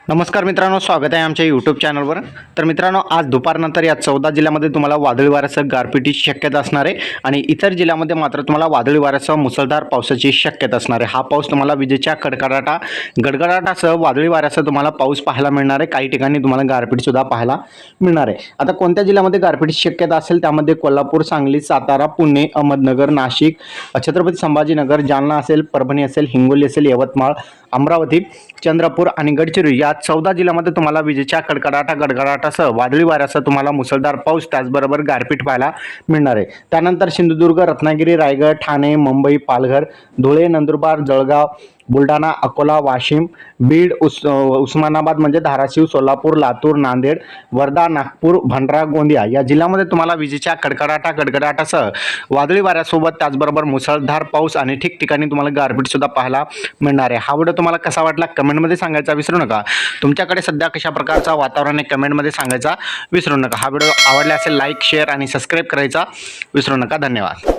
नमस्कार मित्रांनो, स्वागत आहे आमच्या यूट्यूब चॅनलवर। तर मित्रांनो, आज दुपारनंतर या 14 जिल्ह्यामध्ये तुम्हाला वादळी वाऱ्यासह गारपिटीची शक्यता असणार आहे आणि इतर जिल्ह्यामध्ये मात्र तुम्हाला वादळी वाऱ्यासह मुसळधार पावसाची शक्यता असणार आहे। हा पाऊस तुम्हाला विजेच्या गडगडाटासह वादळी वाऱ्यासह तुम्हाला पाऊस पाहायला मिळणार आहे। काही ठिकाणी तुम्हाला गारपीट सुद्धा पाहायला मिळणार आहे। आता कोणत्या जिल्ह्यामध्ये गारपीटीची शक्यता असेल त्यामध्ये कोल्हापूर, सांगली, सातारा, पुणे, अहमदनगर, नाशिक, छत्रपती संभाजीनगर, जालना असेल, परभणी असेल, हिंगोली असेल, यवतमाळ, अमरावती, चंद्रपूर आणि गडचिरोली या 14 जिल्ह्यामध्ये तुम्हाला विजेच्या गडगडाटासह वादळी वाऱ्यासह तुम्हाला मुसळधार पाऊस त्याचबरोबर गारपीट पाहायला मिळणार आहे। त्यानंतर सिंधुदुर्ग, रत्नागिरी, रायगड, ठाणे, मुंबई, पालघर, धुळे, नंदुरबार, जळगाव, बुलढाणा, अकोला, वाशिम, बीड, उस्मानाबाद म्हणजे धाराशिव, सोलापूर, लातूर, नांदेड, वर्धा, नागपूर, भंडारा, गोंदिया या जिल्ह्यामध्ये तुम्हाला विजेच्या गडगडाटासह वादळी वाऱ्यासोबत त्याचबरोबर मुसळधार पाऊस आणि ठिकठिकाणी तुम्हाला गारपीट सुद्धा पाहायला मिळणार आहे। हा व्हिडिओ तुम्हाला कसा वाटला कमेंटमध्ये सांगायचा विसरू नका। तुमच्याकडे सध्या कशा प्रकारचा वातावरण आहे कमेंटमध्ये सांगायचा विसरू नका। हा व्हिडिओ आवडला असेल लाईक, शेअर आणि सबस्क्राईब करायचा विसरू नका। धन्यवाद।